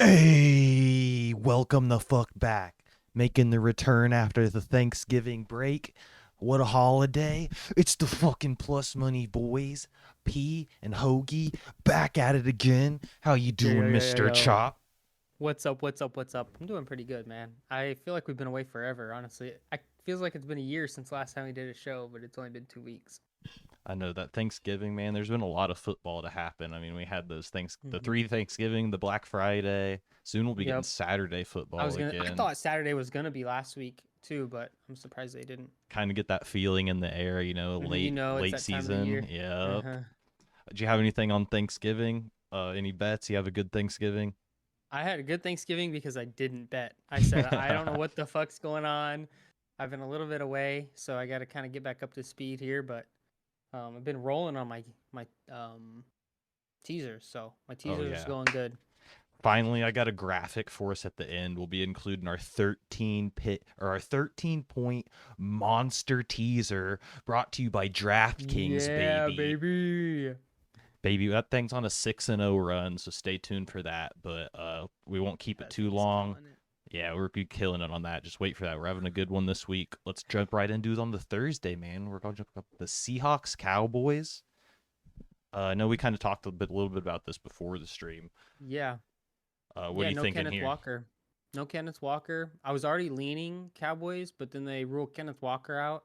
Hey, welcome the fuck back. Making the return after the Thanksgiving break. What a holiday. It's the fucking Plus Money boys. P and Hoagie back at it again. How you Yo, yo, doing, yo, yo, Mr. yo. Chop? What's up? What's up? What's up? I'm doing pretty good, man. I feel like we've been away forever, honestly. I feels like it's been a year since last time we did a show, but it's only been 2 weeks. I know that Thanksgiving, man, there's been a lot of football to happen. I mean, we had the hmm three Thanksgiving, the Black Friday. Soon we'll be getting Yep. Saturday football I again. thought Saturday was gonna be last week too, but I'm surprised they didn't. Kind of get that feeling in the air, You late know, it's late that time of the season. year. Yep. Uh-huh. Do you have anything on Thanksgiving? Any bets? You have a good Thanksgiving? I had a good Thanksgiving because I didn't bet. I said I don't know what the fuck's going on. I've been a little bit away, so I got to kind of get back up to speed here, but I've been rolling on my teasers, so my Oh teasers is yeah. going good. Finally, I got a graphic for us at the end. We'll be including our 13 point monster teaser brought to you by DraftKings, Yeah, baby. baby. Baby, that thing's on a 6-0 run, so stay tuned for that, but we won't keep it That too thing's long. killing it. Yeah, we're killing it on that. Just wait for that. We're having a good one this week. Let's jump right into it on the Thursday, man. We're going to jump up the Seahawks Cowboys. I know we kind of talked a little bit about this before the stream. Yeah. What Yeah, are you no thinking Kenneth here? Walker. No Kenneth Walker. I was already leaning Cowboys, but then they ruled Kenneth Walker out.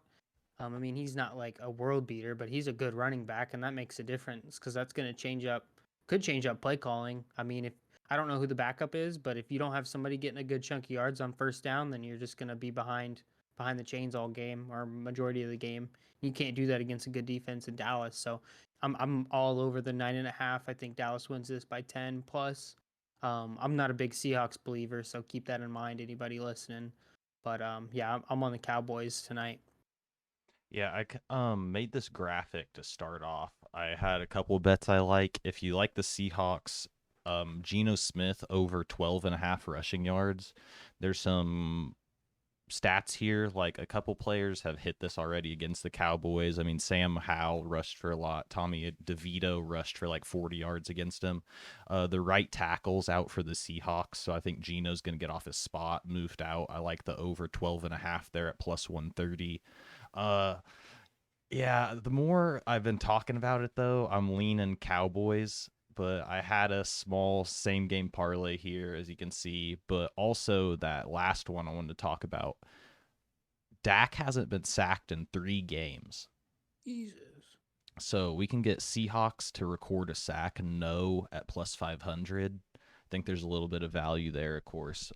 I mean, he's not like a world beater, but he's a good running back, and that makes a difference because that's going to could change up play calling. I mean, if I don't know who the backup is, but if you don't have somebody getting a good chunk of yards on first down, then you're just going to be behind the chains all game or majority of the game. You can't do that against a good defense in Dallas. So I'm all over the 9.5. I think Dallas wins this by 10 plus. I'm not a big Seahawks believer, so keep that in mind, anybody listening. But yeah, I'm on the Cowboys tonight. Yeah, made this graphic to start off. I had a couple bets I like. If you like the Seahawks, Geno Smith over 12 and a half rushing yards. There's some stats here. Like a couple players have hit this already against the Cowboys. I mean, Sam Howell rushed for a lot. Tommy DeVito rushed for like 40 yards against him. The right tackle's out for the Seahawks, so I think Geno's going to get off his spot, moved out. I like the over 12 and a half there at plus 130. Uh, yeah, the more I've been talking about it though, I'm leaning Cowboys, but I had a small same game parlay here as you can see, but also that last one I wanted to talk about. Dak hasn't been sacked in 3 games. Jesus. So we can get Seahawks to record a sack no at plus 500. I think there's a little bit of value there, of course.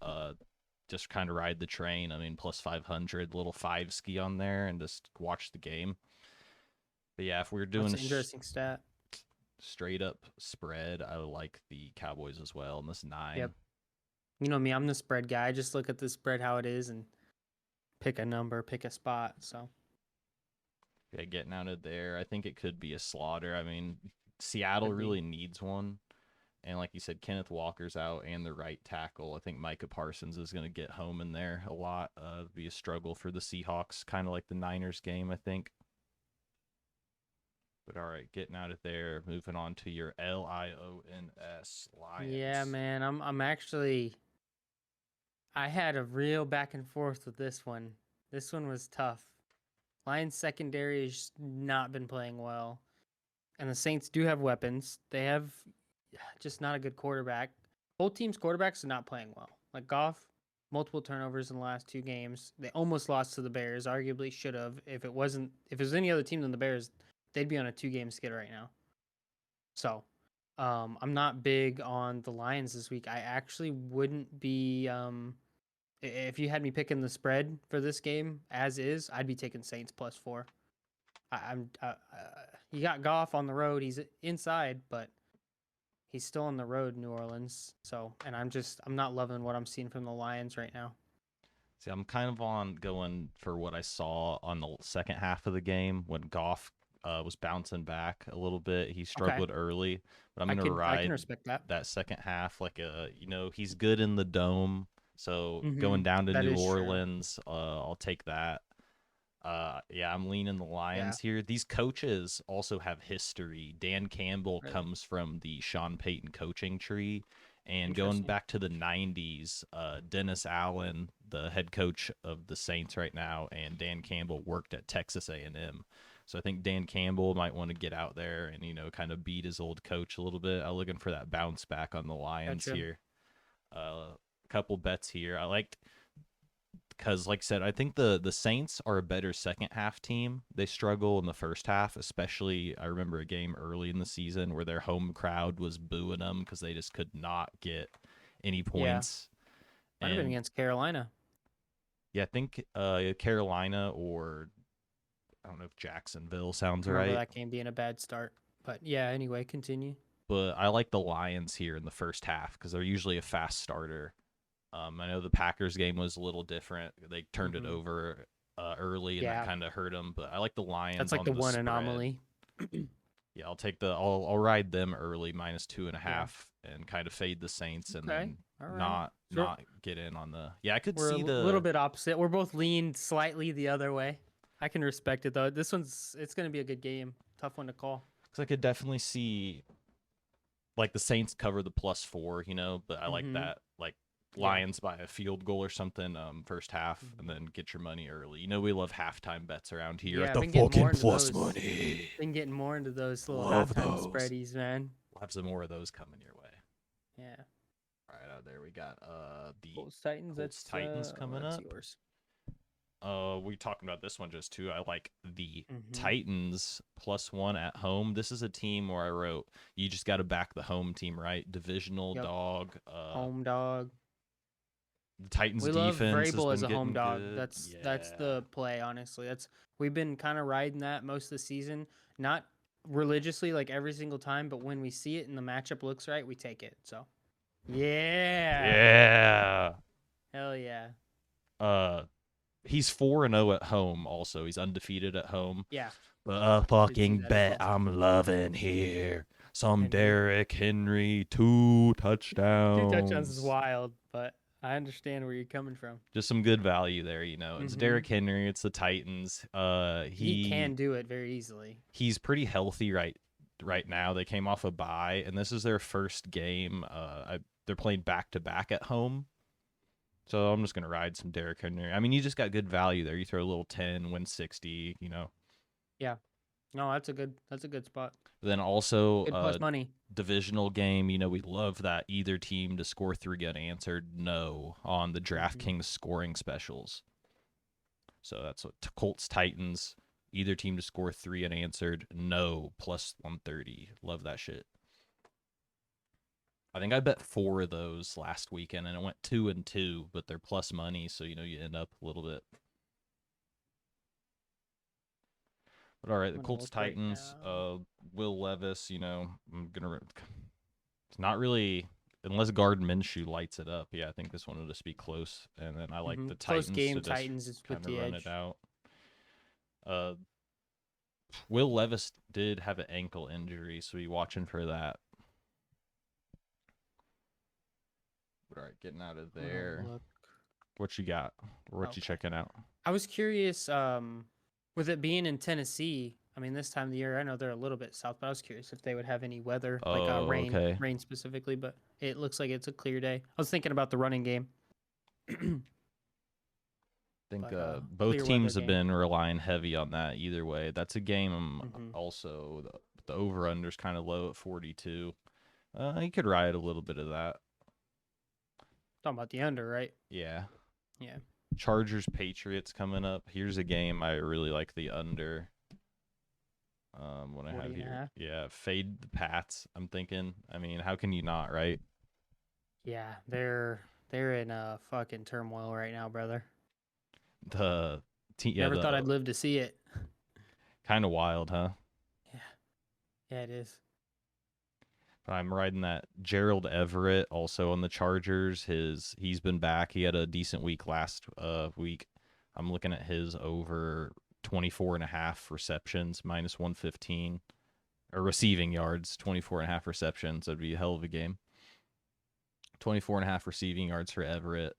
Just kind of ride the train. I mean, plus 500, little 5 ski on there and just watch the game. But yeah, if we are That's doing an interesting stat. straight up spread, I would like the Cowboys as well in this 9. Yep. You know me, I'm the spread guy. I just look at the spread how it is and pick a number, pick a spot. So Yeah, getting out of there. I think it could be a slaughter. I mean, Seattle could be. really needs one. And like you said, Kenneth Walker's out and the right tackle. I think Micah Parsons is going to get home in there a lot. It'll be a struggle for the Seahawks, kind of like the Niners game, I think. But all right, getting out of there, moving on to your Lions Yeah, Lions. man. I'm actually I had a real back and forth with this one. This one was tough. Lions secondary has not been playing well. And the Saints do have weapons. They have just not a good quarterback. Both teams' quarterbacks are not playing well. Like Goff, multiple turnovers in the last 2 games. They almost lost to the Bears. Arguably should have. If it was any other team than the Bears, they'd be on a 2 game skid right now. So, I'm not big on the Lions this week. I actually wouldn't be. If you had me picking the spread for this game as is, I'd be taking Saints plus 4. I'm. You got Goff on the road. He's inside, but he's still on the road, New Orleans. So, and I'm not loving what I'm seeing from the Lions right now. See, I'm kind of on going for what I saw on the second half of the game when Goff was bouncing back a little bit. He Okay, struggled early, but I'm going to I can ride respect that. that second half. Like, he's good in the dome. So going down to That New is true. Orleans, I'll take that. Yeah, I'm leaning the Yeah. Lions here. These coaches also have history. Dan Campbell Really comes from the Sean Payton coaching tree. And going interesting. back to the 90s, Dennis Allen, the head coach of the Saints right now, and Dan Campbell worked at Texas A&M. So I think Dan Campbell might want to get out there and, kind of beat his old coach a little bit. I'm looking for that bounce back on the Lions Gotcha. here. A couple bets here. I liked because, like I said, I think the Saints are a better second half team. They struggle in the first half, especially. I remember a game early in the season where their home crowd was booing them because they just could not get any Yeah. points. Might have been And against Carolina. yeah, I think Carolina, or I don't know if Jacksonville sounds I remember right. that game being a bad start. But yeah, anyway, continue. But I like the Lions here in the first half because they're usually a fast starter. I know the Packers game was a little different. They turned it Hmm. over early, and that Yeah. kind of hurt them. But I like the That's Lions like the on the one spread. anomaly. Yeah, I'll ride them early minus two and a Yeah. half and kind of fade the Saints and Okay. then All right. not get in on the. Yeah, I could We're a see little the bit opposite. We're both leaned slightly the other way. I can respect it though. It's going to be a good game. Tough one to call. because I could definitely see like the Saints cover the +4, but I like Hmm. that like Yeah. Lions by a field goal or something first half and Mhm. then get your money early. We love halftime bets around here at Yeah, I've the been getting more fucking into plus those. money. Been getting more into those little Love halftime those. spreadies, man. We'll have some more of those coming your way. Yeah. All right, out there we got the Colts Titans. Colts Titans coming That's up. yours. We talking about this one just too. I like the Hmm. Titans +1 at home. This is a team where I wrote you just got to back the home team, right? Divisional Yep. dog. Home dog. The Titans We love defense has Vrabel as been a home getting dog. good. That's Yeah. the play, honestly. That's we've been kind of riding that most of the season. Not religiously like every single time, but when we see it and the matchup looks right, we take it. So yeah. Yeah. Hell yeah. Uh he's 4-0 at home also. He's undefeated at home. Yeah. But a Did see fucking that as bet well. I'm loving here. Some Henry. Derrick Henry, 2 Two touchdowns is touchdowns. wild, but I understand where you're coming from. Just some good value there. It's Hmm. Derrick Henry. It's the Titans. He can do it very easily. He's pretty healthy right now. They came off a bye, and this is their first game. They're playing back to back at home, so I'm just gonna ride some Derrick Henry. I mean, you just got good value there. You throw a little 10, win 60. Yeah. No, that's a good spot. Then also Good plus money. divisional game. We love that either team to score 3 unanswered. No on the Hmm. DraftKings scoring specials. So that's what Colts Titans. Either team to score 3 unanswered. No +130. Love that shit. I think I bet 4 of those last weekend and it went 2-2, but they're plus money, so you end up a little bit. But all right, the I'm gonna Colts look right Titans. now. Will Levis. I'm gonna. It's not really unless Gardner Minshew lights it up. Yeah, I think this one will just be close, and then I like the Close Titans to game. just Titans is with kind of the run it edge. out. Uh, Will Levis did have an ankle injury, so be watching for that. But all right, getting out of I'm gonna there. look. What you got? Or what you Okay. checking out? I was curious. With it being in Tennessee, I mean, this time of the year, I know they're a little bit south, but I was curious if they would have any weather, like Oh, okay. rain specifically. But it looks like it's a clear day. I was thinking about the running game. I think But both clear weather teams have game. been relying heavy on that either way. That's a game Hmm. also the over under's kind of low at 42. You could ride a little bit of that. Talking about the under, right? Yeah. Yeah. Chargers Patriots coming up. Here's a game I really like the under. What I 40 have and a here. half. Yeah, fade the Pats. I'm thinking. I mean, how can you not, right? Yeah, they're in fucking turmoil right now, brother. The yeah, Never thought the I'd live to see it. kind of wild, huh? Yeah. Yeah, it is. But I'm riding that Gerald Everett also on the Chargers. He's been back. He had a decent week last week. I'm looking at his over 24 and a half receptions minus 115 or receiving yards, 24 and a half receptions. That'd be a hell of a game. 24 and a half receiving yards for Everett.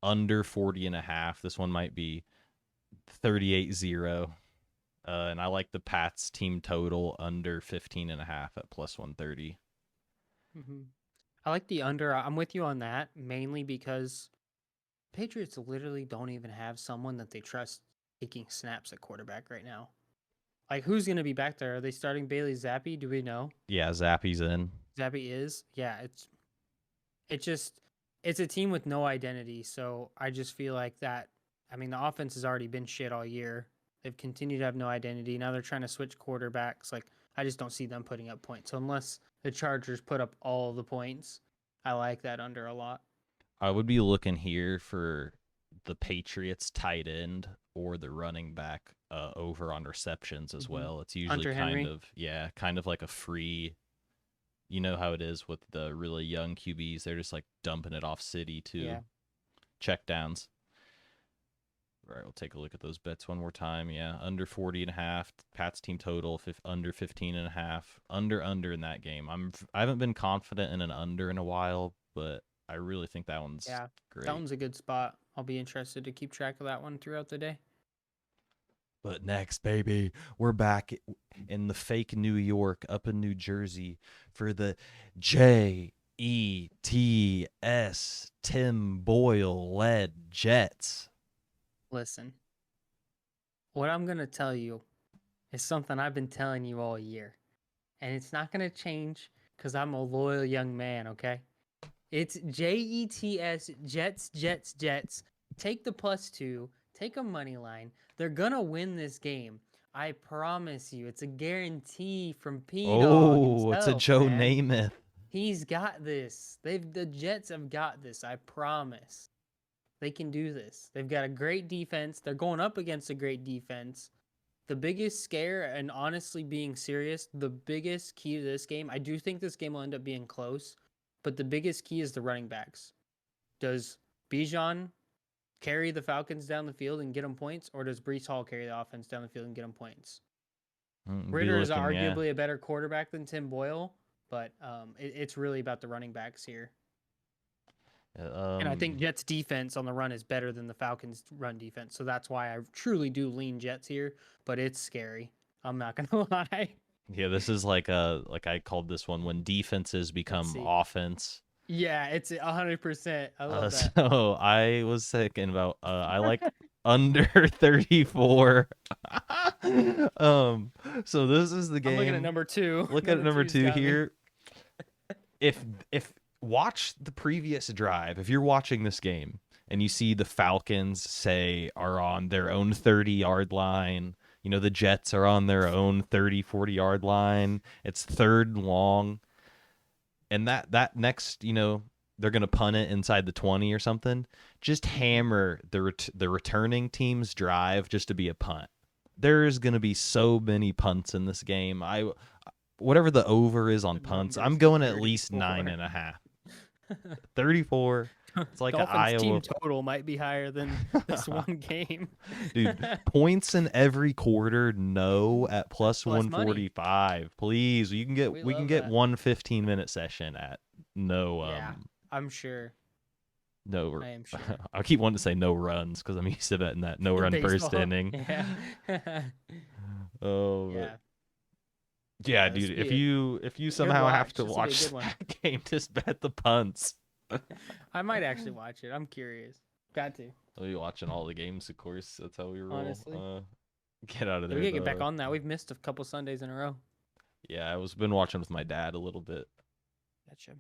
Under 40 and a half. This one might be 38-0. And I like the Pats team total under 15.5 at plus 130. Mm-hmm. I like the under. I'm with you on that, mainly because Patriots literally don't even have someone that they trust taking snaps at quarterback right now. Like, who's going to be back there? Are they starting Bailey Zappi? Do we know? Yeah, Zappy's in. Zappi is? Yeah, it's just it's a team with no identity. So I just feel like that. I mean, the offense has already been shit all year. They've continued to have no identity. Now they're trying to switch quarterbacks. Like, I just don't see them putting up points. So unless the Chargers put up all the points, I like that under a lot. I would be looking here for the Patriots tight end or the running back over on receptions as Mm-hmm. well. It's usually Hunter Henry. kind of like a free. You know how it is with the really young QBs. They're just like dumping it off City to Yeah. check downs. All right, we'll take a look at those bets one more time. Yeah, under 40.5. Pats team total under 15.5. Under in that game. I haven't been confident in an under in a while, but I really think that one's Yeah. great. That one's a good spot. I'll be interested to keep track of that one throughout the day. But next, baby, we're back in the fake New York, up in New Jersey, for the JETS Tim Boyle led Jets. Listen, what I'm going to tell you is something I've been telling you all year. And it's not going to change because I'm a loyal young man, okay? It's JETS, Jets, Jets, Jets. Take the +2, take a money line. They're going to win this game. I promise you. It's a guarantee from P-Dog Oh, it's a himself, Joe man. Namath. He's got this. The Jets have got this. I promise. They can do this. They've got a great defense. They're going up against a great defense. The biggest scare, and honestly being serious, the biggest key to this game, I do think this game will end up being close, but the biggest key is the running backs. Does Bijan carry the Falcons down the field and get them points, or does Breece Hall carry the offense down the field and get them points? Ritter is arguably a better quarterback than Tim Boyle, but it's really about the running backs here. And I think Jets defense on the run is better than the Falcons run defense. So that's why I truly do lean Jets here, but it's scary. I'm not going to lie. Yeah, this is like I called this one when defenses become offense. Yeah, it's 100%. I love that. So I was thinking about I like under 34. So this is the game. I'm looking at number 2. Look at number 2 here. If watch the previous drive. If you're watching this game and you see the Falcons say are on their own 30-yard line, you know, the Jets are on their own 30, 40-yard line. It's third and long. And that next, you know, they're going to punt it inside the 20 or something. Just hammer the returning team's drive just to be a punt. There's going to be so many punts in this game. Whatever the over is on punts, I'm going at least 9.5. 34. It's like Dolphins an Iowa team total might be higher than this one game. Dude, points in every quarter, no, at plus 145. Money. Please, we can get one 15-minute session at no. Yeah, I'm sure. No, I am sure. I keep wanting to say no runs because I'm used to betting that no run first inning. Yeah. Oh. Yeah. Yeah, dude. If you somehow have to watch that game, just bet the punts. I might actually watch it. I'm curious. Got to. I'll be watching all the games, of course. That's how we roll. Honestly. Get out of there. We gotta get back on that. We've missed a couple Sundays in a row. Yeah, been watching with my dad a little bit. Gotcha.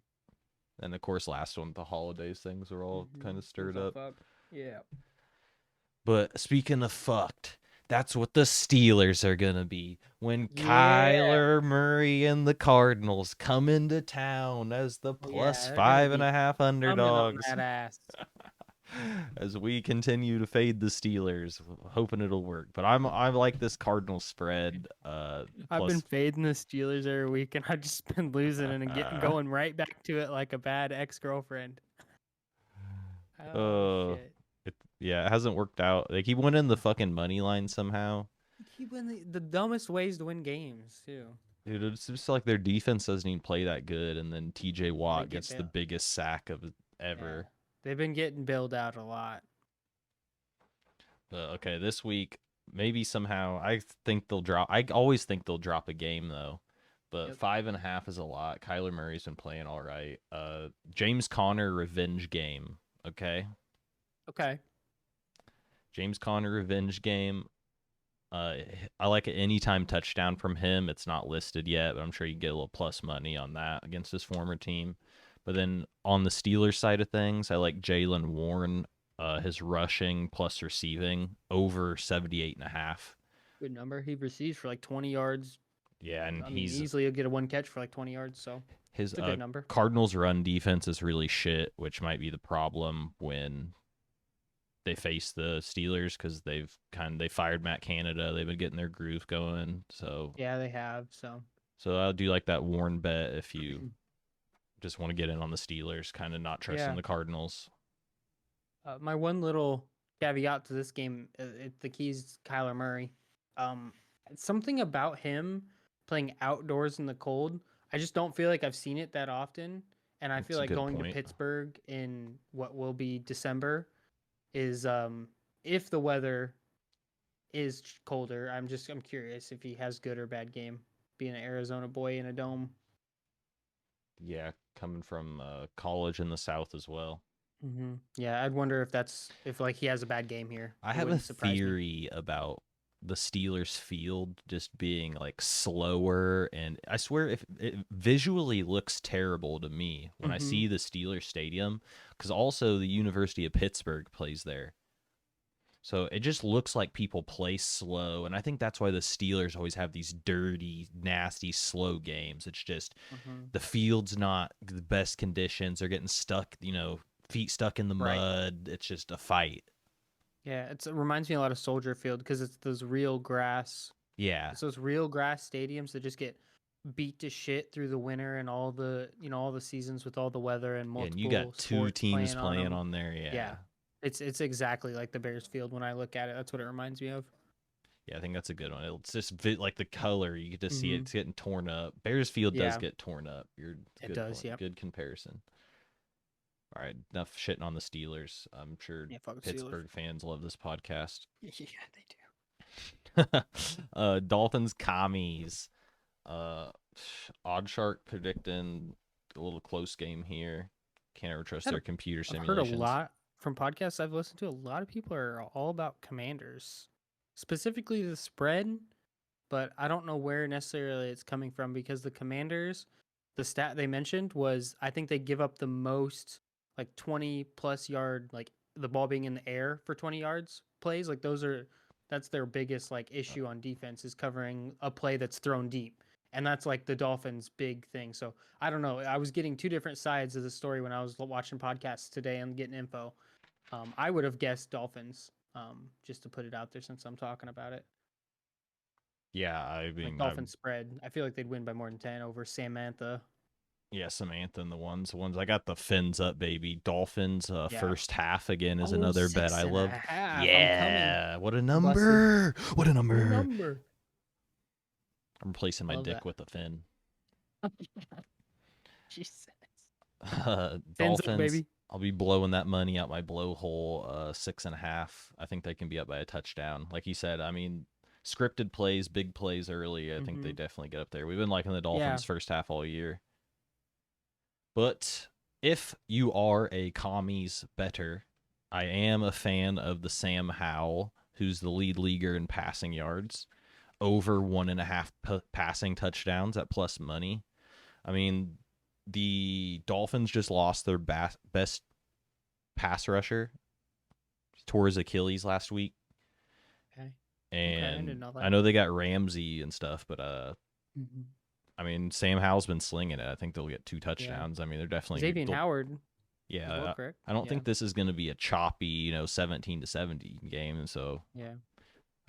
And of course, last one, the holidays things are all kind of stirred up. Yeah. But speaking of fucked, that's what the Steelers are gonna be when Kyler Murray and the Cardinals come into town as the plus 5.5 underdogs. That ass. As we continue to fade the Steelers, hoping it'll work. But I like this Cardinals spread. I've been fading the Steelers every week, and I've just been losing and going right back to it like a bad ex-girlfriend. Oh, shit. It hasn't worked out. They keep winning the fucking money line somehow. Keep winning the dumbest ways to win games too. Dude, it's just like their defense doesn't even play that good, and then TJ Watt gets the biggest sack of ever. Yeah. They've been getting bailed out a lot. But okay, this week maybe somehow I think they'll drop. I always think they'll drop a game though. But Yep. 5.5 is a lot. Kyler Murray's been playing all right. James Conner revenge game. Okay, Okay. James Conner revenge game. I like an anytime touchdown from him. It's not listed yet, but I'm sure you get a little plus money on that against his former team. But then on the Steelers side of things, I like Jalen Warren, his rushing plus receiving over 78.5. Good number. He receives for like 20 yards. Yeah, and I mean, he's easily he'll get a one catch for like 20 yards. So his it's a good number. Cardinals run defense is really shit, which might be the problem when they face the Steelers because they fired Matt Canada. They've been getting their groove going. So Yeah, they have. So I'll do like that Warren bet if you just want to get in on the Steelers, kind of not trusting yeah. the Cardinals. My one little caveat to this game, the key's Kyler Murray. Um, something about him playing outdoors in the cold. I just don't feel like I've seen it that often, and I feel That's a like good going to point. Pittsburgh in what will be December is if the weather is colder. I'm curious if he has good or bad game being an Arizona boy in a dome. Yeah, coming from college in the South as well. Yeah, I'd wonder if like he has a bad game here. I It have a wouldn't surprise me. theory about the Steelers field just being like slower, and I swear if it visually looks terrible to me when I Mm-hmm. see the Steelers stadium, because also the University of Pittsburgh plays there. So it just looks like people play slow, and I think that's why the Steelers always have these dirty, nasty, slow games. It's just Mm-hmm. the field's not the best conditions. They're getting stuck, feet stuck in the Right. mud. It's just a fight. Yeah, it reminds me a lot of Soldier Field because it's those real grass. Yeah. It's those real grass stadiums that just get beat to shit through the winter and all the seasons with all the weather and Yeah, and you multiple got two sports teams playing on playing them. on there. Yeah. Yeah, it's exactly like the Bears field when I look at it. That's what it reminds me of. Yeah, I think that's a good one. It's just like the color. You get to see it. Mm-hmm. It's getting torn up. Bears Field does Yeah, get torn up. You're it good does. point. Yep. Good comparison. All right, enough shitting on the Steelers. I'm sure Yeah, fuck the Steelers. Pittsburgh fans love this podcast. Yeah, they do. Dolphins commies. Uh, Odd Shark predicting a little close game here. Can't ever trust their computer I've heard a simulations. lot from podcasts I've listened to. A lot of people are all about Commanders, specifically the spread, but I don't know where necessarily it's coming from because the Commanders, the stat they mentioned was I think they give up the most like 20 plus yard, like the ball being in the air for 20 yards plays. Like that's their biggest like issue on defense is covering a play that's thrown deep. And that's like the Dolphins' big thing. So I don't know. I was getting two different sides of the story when I was watching podcasts today and getting info. I would have guessed Dolphins, just to put it out there since I'm talking about it. Yeah, I Like mean, Dolphins spread. I feel like they'd win by more than 10 over Samantha. yeah, Samantha and the ones I got the fins up, baby. Dolphins Yeah. first half again is Oh, another bet six I and a love. half. I'm coming. Yeah, what a I busted. number! What a What a number! number. I'm replacing I my love dick that. with a fin. Jesus. Fins up, Dolphins. baby. I'll be blowing that money out my blowhole. 6.5. I think they can be up by a touchdown. Like you said, I mean, scripted plays, big plays early. I think they definitely get up there. We've been liking the Yeah. Dolphins first half all year. But if you are a commies better, I am a fan of the Sam Howell, who's the lead leaguer in passing yards, over 1.5 passing touchdowns at plus money. I mean, the Dolphins just lost their best pass rusher. He tore his Achilles last week. Okay. Okay. I And didn't know that. I know they got Ramsey and stuff, but Mm-hmm. I mean, Sam Howell's been slinging it. I think they'll get 2 touchdowns. I mean, they're definitely Xavier Howard yeah. as well, correct? I don't Yeah. think this is going to be a choppy, 17-70 game. And so Yeah.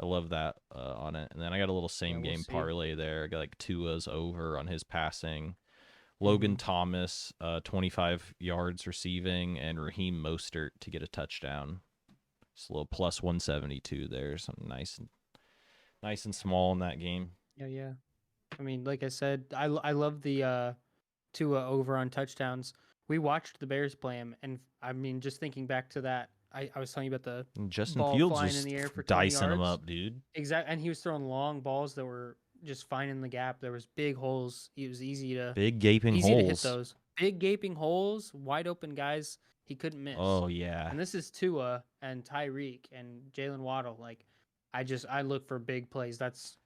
I love that on it. And then I got a little same we'll game see. parlay there. I got like Tua's over on his passing. Mm-hmm. Logan Thomas, 25 yards receiving, and Raheem Mostert to get a touchdown. Just a little plus 172 there. Something nice and small in that game. Yeah. I mean, like I said, I love the Tua over on touchdowns. We watched the Bears play him, and I mean, just thinking back to that I was telling you about the And Justin ball Fields flying in was the air for 20 dicing them yards. up, dude. Exactly, and he was throwing long balls that were just finding the gap. There was big holes. It was Big gaping easy to hit holes. those big gaping holes, wide open guys he couldn't miss. Oh yeah. And this is Tua and Tyreek and Jalen Waddle. Like, I look for big plays. That's,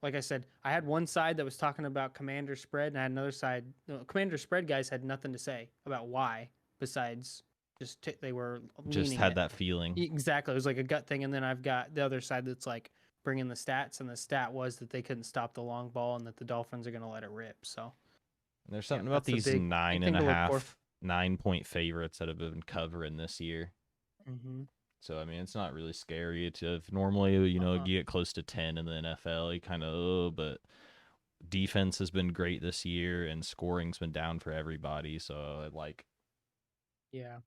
like I said, I had one side that was talking about commander spread, and I had another side. Commander spread guys had nothing to say about why, besides just they were Just leaning had it. that feeling. Exactly, it was like a gut thing. And then I've got the other side that's like bringing the stats, and the stat was that they couldn't stop the long ball, and that the Dolphins are going to let it rip. So There's yeah, something about that's a these big 9.5 point favorites that have been covering this year. Mm-hmm. So I mean, it's not really scary. If normally you get close to 10 in the NFL, you kind of but defense has been great this year, and scoring's been down for everybody. So Yeah.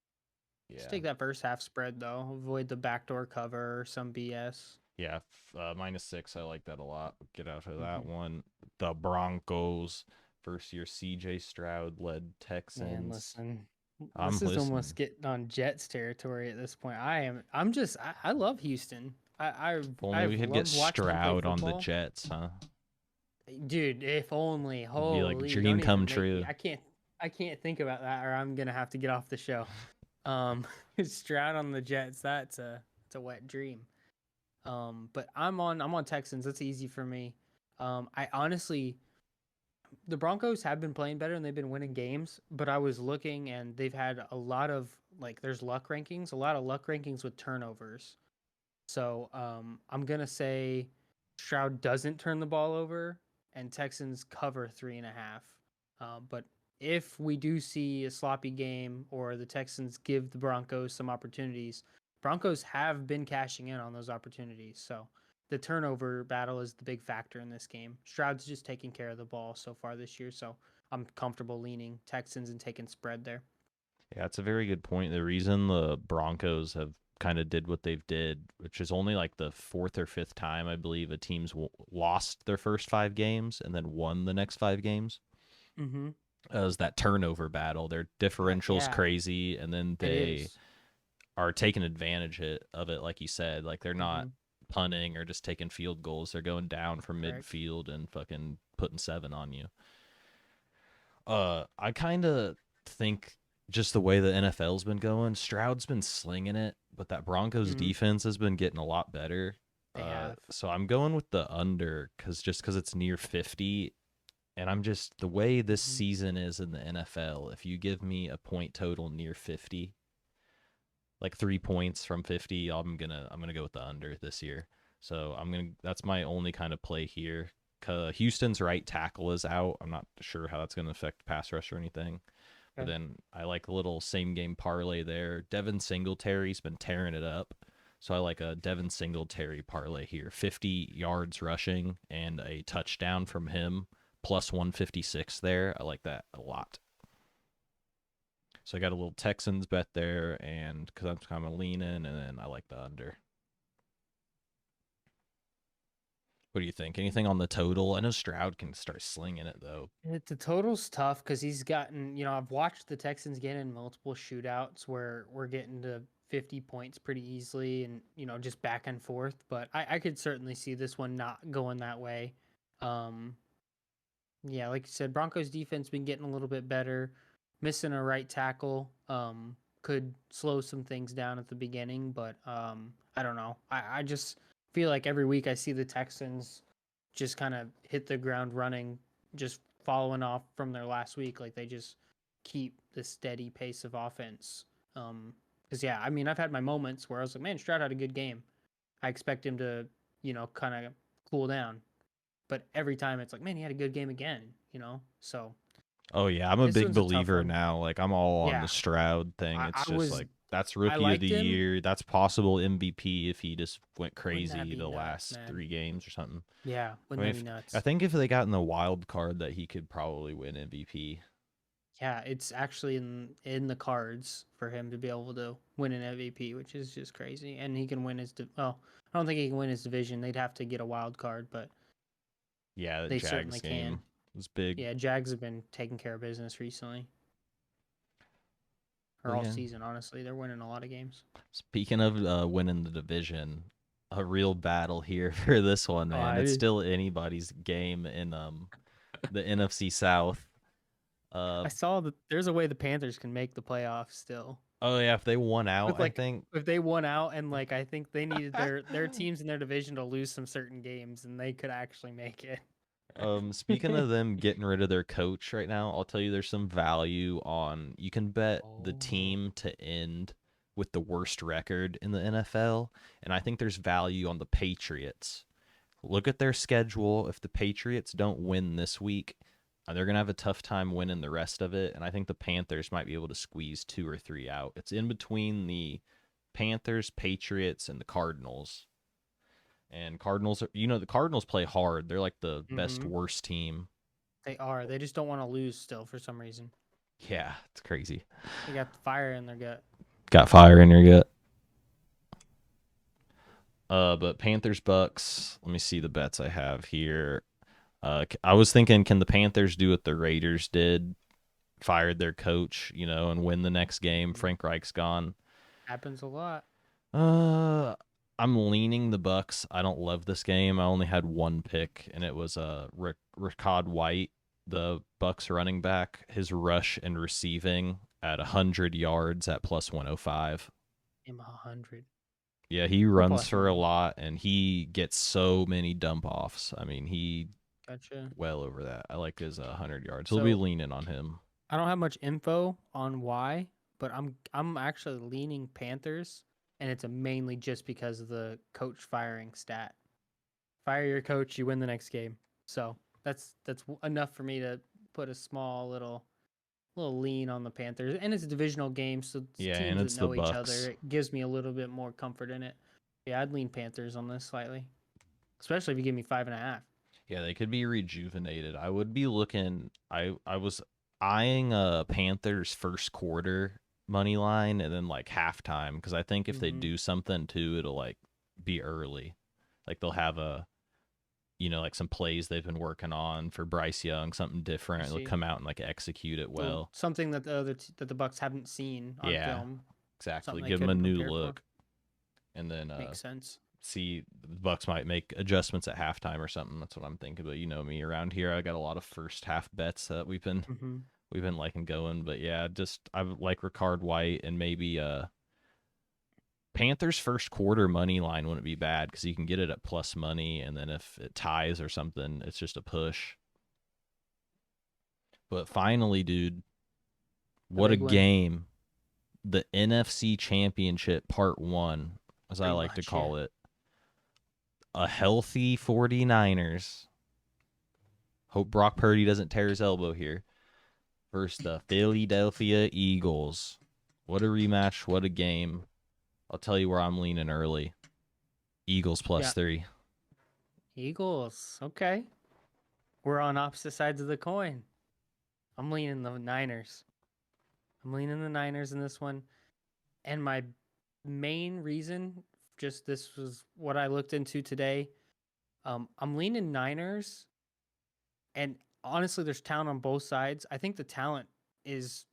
Just yeah, take that first half spread though. Avoid the backdoor cover or some BS. yeah, -6. I like that a lot. Get out of that Mm-hmm. one. The Broncos, first year CJ Stroud led Man, Texans. listen. I'm This is listening. almost getting on Jets territory at this point. I love Houston. If only we I've could get loved watching them play Stroud on the football. Jets, huh? Dude, if only. It'd be like Holy, dream don't come even make me. true. I can't think about that, or I'm gonna have to get off the show. Stroud on the Jets, it's a wet dream. But I'm on Texans. That's easy for me. I honestly, the Broncos have been playing better and they've been winning games, but I was looking and they've had a lot of there's luck rankings, a lot of luck rankings with turnovers. So I'm gonna say Stroud doesn't turn the ball over and Texans cover 3.5. But if we do see a sloppy game or the Texans give the Broncos some opportunities, Broncos have been cashing in on those opportunities. So the turnover battle is the big factor in this game. Stroud's just taking care of the ball so far this year, so I'm comfortable leaning Texans and taking spread there. Yeah, it's a very good point. The reason the Broncos have kind of did what they've did, which is only like the fourth or fifth time I believe a team's lost their first 5 games and then won the next 5 games, Mm-hmm. is that turnover battle. Their differential's Yeah, crazy, and then it they is. are taking advantage of it, like you said. Like they're not Mm-hmm. punting or just taking field goals. They're going down from Correct. midfield and fucking putting 7 on you. I kind of think just the way the NFL's been going, Stroud's been slinging it, but that Broncos Mm-hmm. defense has been getting a lot better. They have. So I'm going with the under because it's near 50, and I'm just the way this Mm-hmm. season is in the NFL. If you give me a point total near 50, like 3 points from 50, I'm gonna go with the under this year. So that's my only kind of play here. Houston's right tackle is out. I'm not sure how that's going to affect pass rush or anything. But Okay. then I like a little same game parlay there. Devin Singletary's been tearing it up. So I like a Devin Singletary parlay here. 50 yards rushing and a touchdown from him plus 156 there. I like that a lot. So I got a little Texans bet there, and because I'm kind of leaning, and then I like the under. What do you think? Anything on the total? I know Stroud can start slinging it though. The total's tough because he's gotten, I've watched the Texans get in multiple shootouts where we're getting to 50 points pretty easily and, just back and forth. But I could certainly see this one not going that way. Um, yeah, like you said, Broncos defense been getting a little bit better. Missing a right tackle could slow some things down at the beginning, but I don't know. I just feel like every week I see the Texans just kind of hit the ground running, just following off from their last week. Like they just keep the steady pace of offense. Because yeah, I mean, I've had my moments where I was like, man, Stroud had a good game. I expect him to, kind of cool down. But every time it's like, man, he had a good game again. So Oh yeah, I'm a this big one's a tough believer one. now. Like I'm all on Yeah, the Stroud thing. I, It's I just was, like that's I rookie of the liked him. year. That's possible MVP if he just went Wouldn't that crazy be the nuts, last man? 3 games or something. Yeah, I wouldn't mean, that be I nuts? think if they got in the wild card, that he could probably win MVP. Yeah, it's actually in the cards for him to be able to win an MVP, which is just crazy. And he can win well, I don't think he can win his division. They'd have to get a wild card, but Yeah, the they Jags certainly can. game was big. Yeah, Jags have been taking care of business recently. or all season. Honestly, they're winning a lot of games. Speaking of winning the division, a real battle here for this one, man. It's still anybody's game in the NFC South. I saw that there's a way the Panthers can make the playoffs still. Oh yeah, if they won out, Like, I think if they won out, and like I think they needed their teams in their division to lose some certain games, and they could actually make it. Speaking of them getting rid of their coach right now, I'll tell you there's some value on you can bet the team to end with the worst record in the NFL, and I think there's value on the Patriots. Look at their schedule. If the Patriots don't win this week, they're going to have a tough time winning the rest of it, and I think the Panthers might be able to squeeze 2 or 3 out. It's in between the Panthers, Patriots, and the Cardinals. And Cardinals are, the Cardinals play hard. They're like the best worst team. They are. They just don't want to lose still for some reason. Yeah, it's crazy. They got fire in their gut. Got fire in your gut. But Panthers, Bucs. Let me see the bets I have here. I was thinking, can the Panthers do what the Raiders did? Fired their coach, and win the next game. Frank Reich's gone. Happens a lot. I'm leaning the Bucs. I don't love this game. I only had one pick, and it was Rachaad White, the Bucs running back. His rush and receiving at 100 yards at plus 105. Him 100. Yeah, he runs for a lot, and he gets so many dump offs. I mean, he well over that. I like his 100 yards. So, we'll be leaning on him. I don't have much info on why, but I'm actually leaning Panthers. And it's mainly just because of the coach firing stat. Fire your coach, you win the next game. So that's enough for me to put a small little lean on the Panthers. And it's a divisional game, so teams and it's that know each other. It gives me a little bit more comfort in it. Yeah, I'd lean Panthers on this slightly, especially if you give me 5.5. Yeah, they could be rejuvenated. I would be looking. I was eyeing Panthers first quarter money line and then like halftime, because I think if they do something too, it'll like be early. Like they'll have like some plays they've been working on for Bryce Young, something different. They'll come out and like execute it well. Something that the Bucs haven't seen on film. Exactly. Give them a new look. And then makes sense. See, the Bucs might make adjustments at halftime or something. That's what I'm thinking. But you know me, around here I got a lot of first half bets that we've been liking going. But yeah, I like Rachaad White, and maybe Panthers first quarter money line wouldn't be bad, because you can get it at plus money, and then if it ties or something, it's just a push. But finally, dude, what a game. The NFC Championship Part 1, as I like to call it. A healthy 49ers. Hope Brock Purdy doesn't tear his elbow here. Versus the Philadelphia Eagles. What a rematch. What a game. I'll tell you where I'm leaning early. Eagles plus 3. Eagles. Okay. We're on opposite sides of the coin. I'm leaning the Niners. I'm leaning the Niners in this one. And my main reason, this was what I looked into today. I'm leaning Niners. And honestly, there's talent on both sides. I think the talent is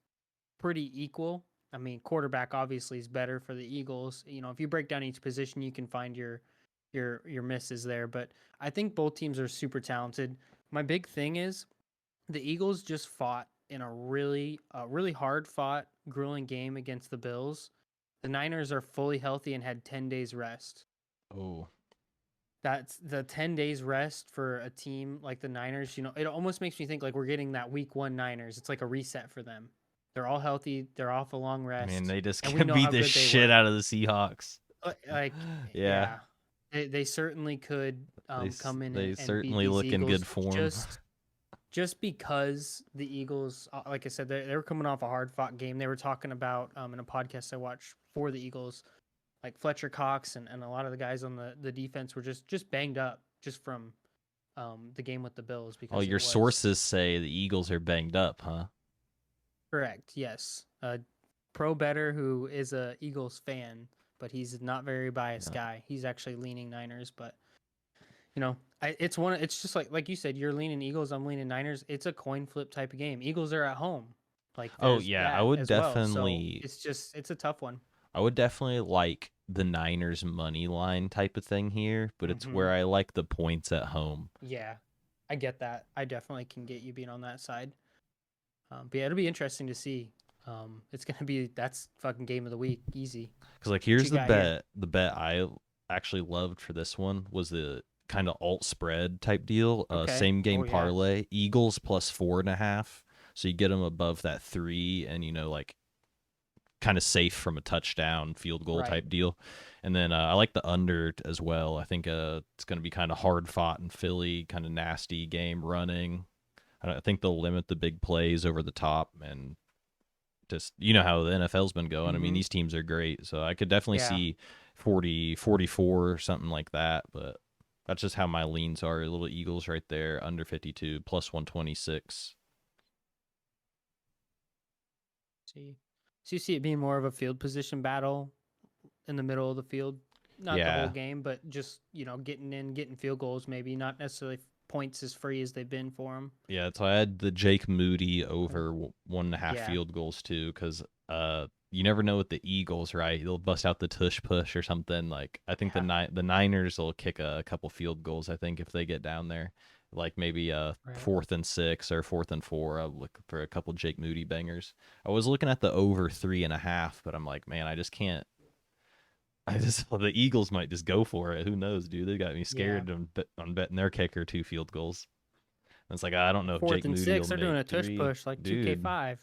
pretty equal. I mean, quarterback obviously is better for the Eagles. If you break down each position, you can find your misses there. But I think both teams are super talented. My big thing is the Eagles just fought in a really hard fought, grueling game against the Bills. The Niners are fully healthy and had 10 days rest. Oh. That's the 10 days rest for a team like the Niners. It almost makes me think like we're getting that week 1 Niners. It's like a reset for them. They're all healthy. They're off a long rest. Man, they just can beat the shit out of the Seahawks. Yeah. They certainly could come in and certainly beat these look Eagles in good form. Just because the Eagles, like I said, they were coming off a hard-fought game. They were talking about in a podcast I watched for the Eagles, like Fletcher Cox and a lot of the guys on the defense were just banged up just from the game with the Bills. Because your sources say the Eagles are banged up, huh? Correct. Yes. Pro Better, who is a Eagles fan, but he's not very biased guy. He's actually leaning Niners, but it's just like you said, you're leaning Eagles, I'm leaning Niners. It's a coin flip type of game. Eagles are at home. Like Oh there's yeah, that as well. So it's a tough one. I would definitely like the Niners money line type of thing here, but it's Hmm. where I like the points at home. Yeah, I get that. I definitely can get you being on that side. But yeah, it'll be interesting to see. It's gonna be that's fucking game of the week, easy. Because like What here's you got here? the bet I actually loved for this one was the kind of alt spread type deal. Okay. Same Oh game yeah. parlay, Eagles plus 4.5, so you get them above that 3, and like kind of safe from a touchdown field goal Right. type deal. And then I like the under as well. I think it's going to be kind of hard fought in Philly, kind of nasty game running. I think they'll limit the big plays over the top, and just how the NFL's been going. I mean, Mm-hmm. these teams are great, so I could definitely Yeah. see 40, 44 or something like that, but that's just how my leans are. Little Eagles right there, under 52, plus 126. See. So you see it being more of a field position battle in the middle of the field, not the whole Yeah. game, but just getting in, getting field goals, maybe not necessarily points as free as they've been for them. Yeah, so I had the Jake Moody over 1.5 Yeah. field goals too, because you never know with the Eagles, right? They'll bust out the tush push or something. Like I think Yeah. the Niners will kick a couple field goals. I think if they get down there, like maybe Right. 4th and 6 or 4th and 4. I'll look for a couple Jake Moody bangers. I was looking at the over 3.5, but I'm like, man, I just can't. I just the Eagles might just go for it. Who knows, dude? They got me Yeah. scared on betting their kicker 2 field goals. And it's like I don't know if Fourth Jake and Moody will six, they're doing make a tush 3. push like Dude, 2K5.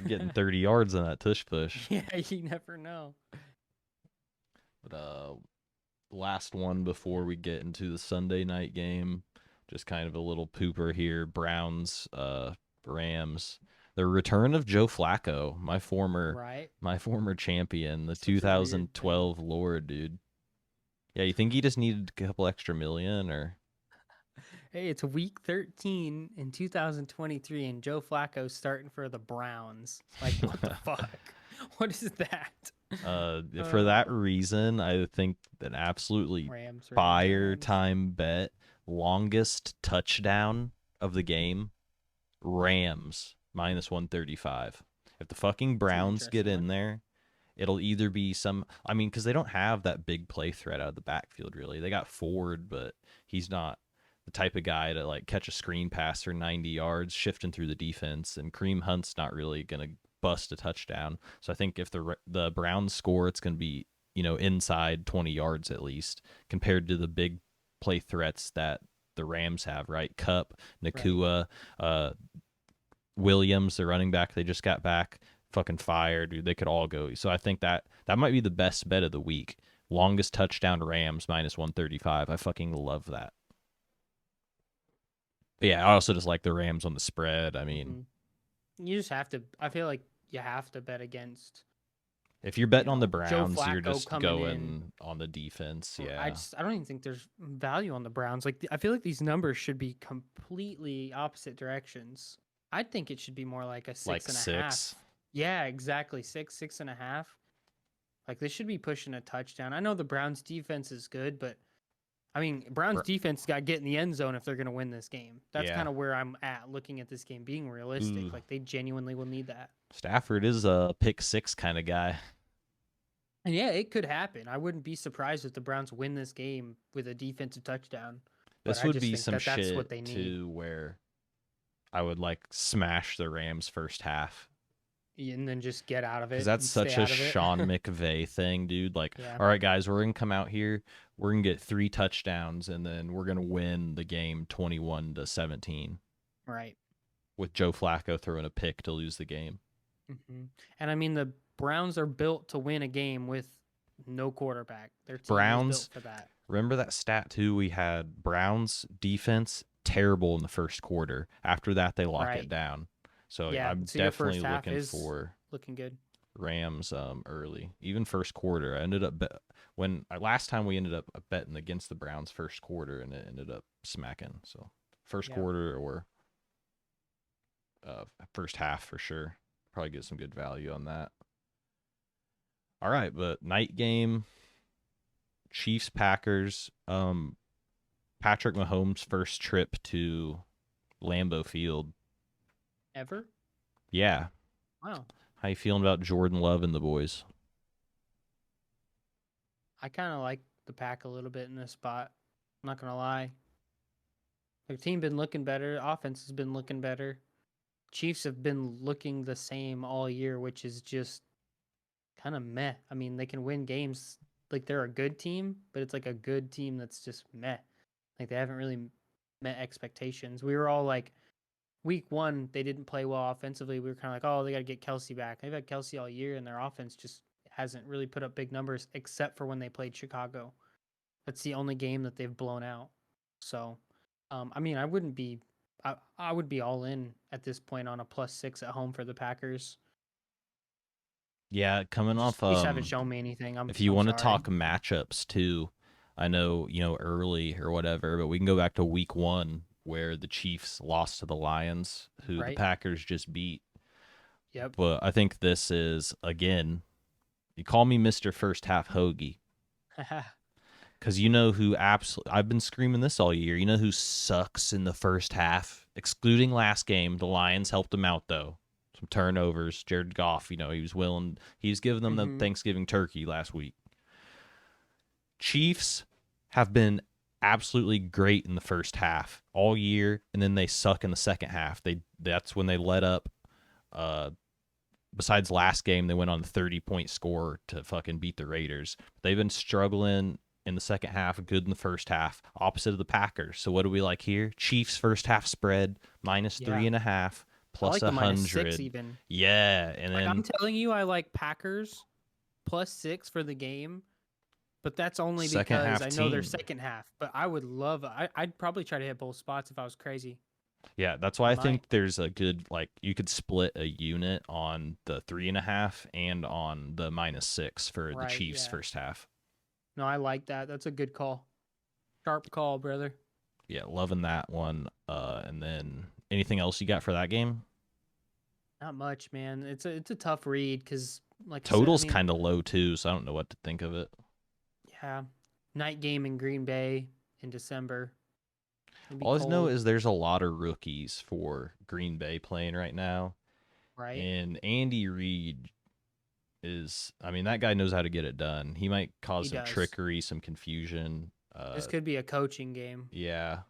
getting 30 yards on that tush push. Yeah, you never know. But last one before we get into the Sunday night game, just kind of a little pooper here. Browns, Rams. The return of Joe Flacco, Right. my former champion, the Such a weird thing. 2012 Lord, dude. Yeah, you think he just needed a couple extra million or Hey, it's week 13 in 2023, and Joe Flacco's starting for the Browns. Like, what the fuck? What is that? for Uh, that reason, I think an absolutely Rams, Rams, fire Rams. time bet, longest touchdown of the game, Rams minus 135. If the fucking It's an Browns get interesting in one. there, it'll either be I mean, because they don't have that big play threat out of the backfield, really. They got Ford, but he's not the type of guy to like catch a screen pass for 90 yards, shifting through the defense. And Kareem Hunt's not really going to bust a touchdown. So I think if the Browns score, it's going to be, inside 20 yards at least, compared to the big play threats that the Rams have, right? Cup, Right. Nakua, Williams, the running back they just got back, fucking fire, dude. They could all go. So I think that might be the best bet of the week. Longest touchdown Rams minus 135. I fucking love that. But yeah, I also just like the Rams on the spread. I mean, Hmm. You just have to. I feel like you have to bet against, if you're betting on the Joe Browns, you're Flacco just coming in. going on the defense. I Yeah. just I don't even think there's value on the Browns. Like I feel like these numbers should be completely opposite directions. I think it should be more like a Like six and a half. 6. Yeah, exactly. Six and a half. Like they should be pushing a touchdown. I know the Browns defense is good, but I mean Browns defense got to get in the end zone if they're gonna win this game. That's Yeah. kind of where I'm at looking at this game, being realistic. Ooh. Like they genuinely will need that. Stafford is a pick 6 kind of guy. And yeah, it could happen. I wouldn't be surprised if the Browns win this game with a defensive touchdown. But This I would just be think some that that's what shit they need. too where I would like smash the Rams first half. And then just get out of Because it that's and stay such a out of it. Sean McVay thing, dude. Like, Yeah, all right, guys, we're gonna come out here, we're gonna get 3 touchdowns, and then we're gonna win the game 21-17 right. with Joe Flacco throwing a pick to lose the game. And I mean, the Browns are built to win a game with no quarterback. Their team is built Browns, for that. remember that stat too? We had Browns defense terrible in the first quarter. After that, they lock it Right. down. So Yeah. I'm So your definitely first half looking is for looking good. Rams early, even first quarter. I ended up when last time we ended up betting against the Browns first quarter, and it ended up smacking. So first Yeah. quarter or first half for sure. Probably get some good value on that. All right, but night game, Chiefs Packers. Patrick Mahomes' first trip to Lambeau Field. Ever? Yeah. Wow. How you feeling about Jordan Love and the boys? I kind of like the Pack a little bit in this spot. I'm not gonna lie. Their team been looking better. Offense has been looking better. Chiefs have been looking the same all year, which is just kind of meh. I mean, they can win games like they're a good team, but it's like a good team that's just meh. Like they haven't really met expectations. We were all like, week one, they didn't play well offensively. We were kind of like, oh, they got to get Kelsey back. They've had Kelsey all year, and their offense just hasn't really put up big numbers except for when they played Chicago. That's the only game that they've blown out. So, I mean, I would be all in at this point on a +6 at home for the Packers. Yeah, coming Just off Chiefs haven't shown me anything. if you I'm want to sorry. talk matchups too, I know, early or whatever, but we can go back to week 1 where the Chiefs lost to the Lions, who the Right? Packers just beat. Yep. But I think this is, again, you call me Mr. First Half Hoagie. Because you know who absolutely, I've been screaming this all year. You know who sucks in the first half? Excluding last game, the Lions helped them out, though. Some turnovers. Jared Goff, he was giving them the Mm-hmm. Thanksgiving turkey last week. Chiefs have been absolutely great in the first half all year, and then they suck in the second half. That's when they let up. Besides last game, they went on the 30-point score to fucking beat the Raiders. They've been struggling in the second half, good in the first half, opposite of the Packers. So what do we like here? Chiefs first half spread minus Yeah. 3.5 I plus like the -6 100. even. Yeah, and Like I'm then telling you, I like Packers +6 for the game, but that's only second because half I know their team. second half. But I would love. I'd probably try to hit both spots if I was crazy. Yeah, that's why I I might. think there's a good, like, you could split a unit on the 3.5 and on the -6 for the Right. Chiefs Yeah. first half. No, I like that. That's a good call. Sharp call, brother. Yeah, loving that one. And then anything else you got for that game? Not much, man. It's a tough read because, like I said, I Total's mean, kind of low too, so I don't know what to think of it. yeah, night game in Green Bay in December. It'd be All I know cold, is there's a lot of rookies for Green Bay playing right now, right? and Andy Reid I mean, that guy knows how to get it done. He might He cause some does. trickery, some confusion. This could be a coaching game Yeah,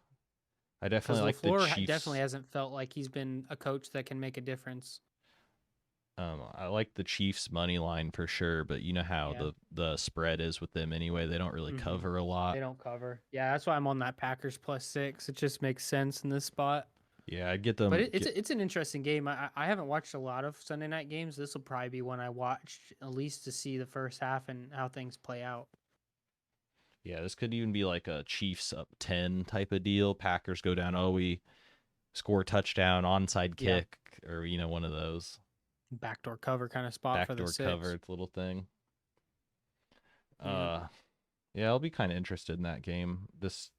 I because definitely like the Lafleur definitely Chiefs. hasn't felt like he's been a coach that can make a difference. I like the Chiefs money line for sure, but you know how Yeah. the spread is with them anyway. They don't really Mm-hmm. cover a lot. They don't cover. Yeah, that's why I'm on that Packers +6. It just makes sense in this spot. Yeah, I'd get But them. it's an interesting game. I haven't watched a lot of Sunday night games. This will probably be one I watch at least to see the first half and how things play out. Yeah, this could even be like a Chiefs up 10 type of deal. Packers go down. Oh, we score a touchdown, onside Yeah, kick, or one of those backdoor cover kind of spot for the backdoor 6. cover little thing. Yeah, Uh, yeah, I'll be kind of interested in that game. This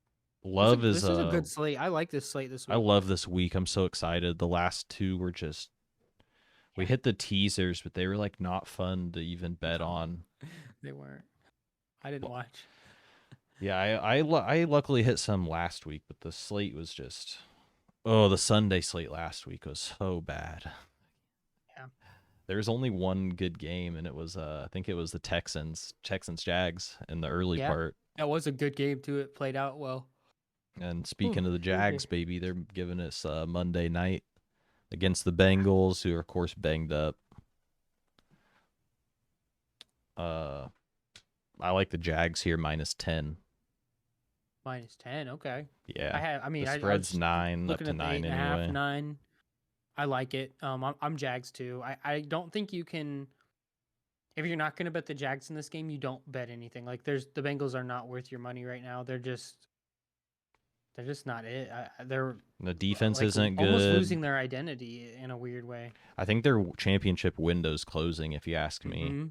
it's a love is this is a good slate. I like this slate this I week. love this week. I'm so excited. The last two were just we Yeah, hit the teasers, but they were like not fun to even bet no, on. they weren't. I didn't Well, watch. yeah, I luckily hit some last week, but the slate was just the Sunday slate last week was so bad. Yeah, There was only one good game, and it was I think it was the Texans Jags in the early yeah, part. that was a good game too. It played out well. And Ooh, speaking of the excuse me. Jags, baby, they're giving us Monday night against the Bengals, who are of course banged up. Uh, I like the Jags here -10. -10. Okay. Yeah, I mean, the I was spread's just 9 up looking to at the eight 9 and a half, anyway. 9. I like it. I'm Jags too. I don't think you can. If you're not going to bet the Jags in this game, you don't bet anything. Like the Bengals are not worth your money right now. They're just not it. They're The defense like isn't almost good. losing their identity in a weird way. I think their championship window's closing, if you ask me. Hmm.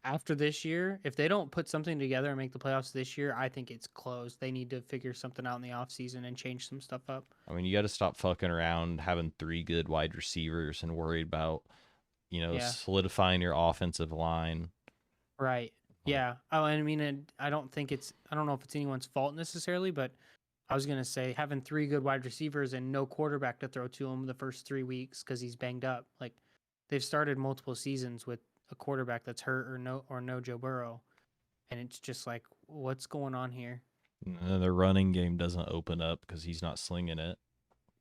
After this year, if they don't put something together and make the playoffs this year, I think it's closed. They need to figure something out in the offseason and change some stuff up. I mean, you got to stop fucking around having 3 good wide receivers and worried about Yeah. solidifying your offensive line. Right. Like, Yeah. Oh, and I mean, I don't know if it's anyone's fault necessarily, but I was going to say having 3 good wide receivers and no quarterback to throw to him the first 3 weeks because he's banged up. Like, they've started multiple seasons with a quarterback that's hurt or no Joe Burrow, and it's just like, what's going on here? And the running game doesn't open up because he's not slinging it.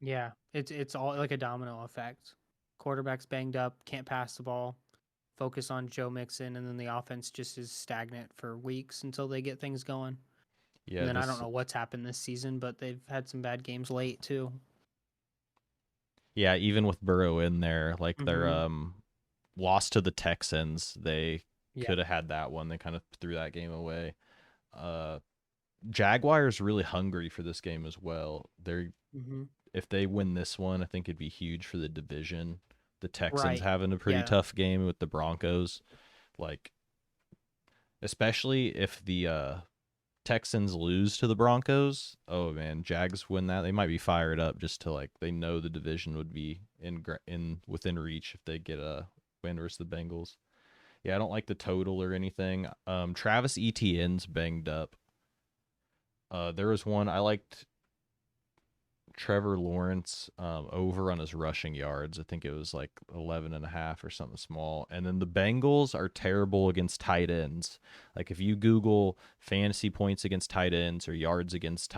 Yeah, it's all like a domino effect. Quarterback's banged up, can't pass the ball. Focus on Joe Mixon, and then the offense just is stagnant for weeks until they get things going. Yeah, And then I don't this. know what's happened this season, but they've had some bad games late too. Yeah, even with Burrow in there, like their Mm-hmm. loss to the Texans, they Yeah. could have had that one. They kind of threw that game away. Uh, Jaguars really hungry for this game as well. They're Mm-hmm. If they win this one, I think it'd be huge for the division. The Texans Right. having a pretty Yeah. tough game with the Broncos, like especially if the Texans lose to the Broncos. Oh man, Jags win that, they might be fired up just to like they know the division would be in within reach if they get a win versus the Bengals. Yeah, I don't like the total or anything. Travis Etienne's banged up. There was one I liked Trevor Lawrence over on his rushing yards. I think it was like 11 and a half or something small. And then the Bengals are terrible against tight ends. Like if you Google fantasy points against tight ends or yards against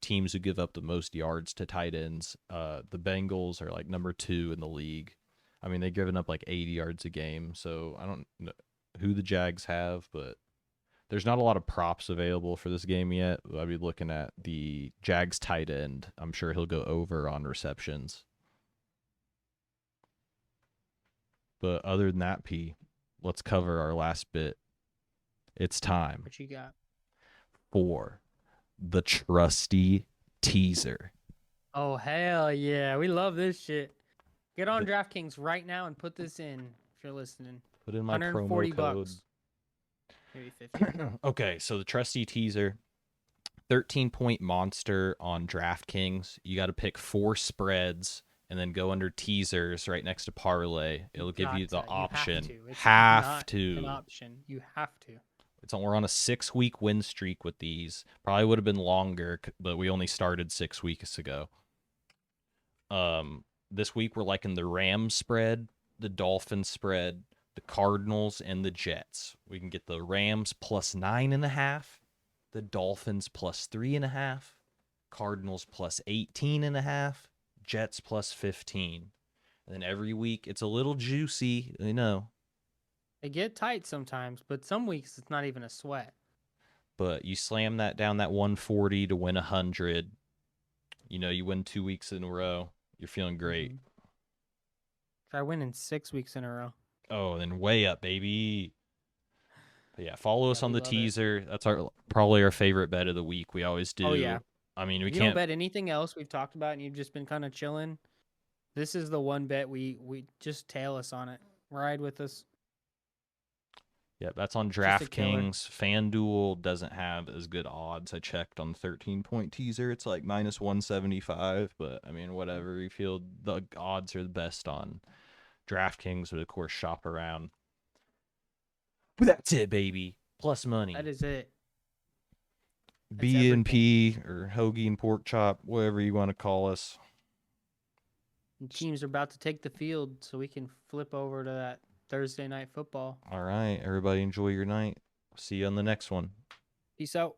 teams who give up the most yards to tight ends, the Bengals are like number 2 in the league. I mean, they've given up like 80 yards a game. So I don't know who the Jags have, but there's not a lot of props available for this game yet. I'd be looking at the Jags tight end. I'm sure he'll go over on receptions. But other than that, P, let's cover our last bit. It's time What you got? for the trusty teaser. Oh hell yeah, we love this shit. Get on The- DraftKings right now and put this in if you're listening. Put in my promo 140 code. bucks. Maybe 50. Okay, so the trusty teaser, 13-point monster on DraftKings. You got to pick 4 spreads and then go under teasers right next to parlay. It'll give you the option. You have to. It's Have not an to. option. You have to. We're on a 6-week win streak with these. Probably would have been longer, but we only started 6 weeks ago. This week we're liking the Rams spread, the Dolphins spread, the Cardinals, and the Jets. We can get the Rams plus 9.5, the Dolphins plus 3.5, Cardinals plus 18.5, Jets plus 15. And then every week it's a little juicy, I know. They get tight sometimes, but some weeks it's not even a sweat. But you slam that down that 140 to win 100. You win 2 weeks in a row. You're feeling great. Try winning 6 weeks in a row. Oh, then way up, baby. But yeah, follow us on the we love it. teaser. That's probably our favorite bet of the week. We always do. Oh, yeah. I mean, we If you can't don't bet anything else we've talked about and you've just been kind of chilling, this is the one bet we just tail us on it. Ride with us. Yeah, that's on Just a killer. DraftKings. FanDuel doesn't have as good odds. I checked on the 13-point teaser. It's like minus 175, but I mean, whatever. You feel the odds are the best on DraftKings, but of course, shop around. But that's it, baby. Plus money. That is it. That's B&P or Hoagie and Porkchop, whatever you want to call us. And teams are about to take the field, so we can flip over to that Thursday night football. All right, everybody enjoy your night. See you on the next one. Peace out.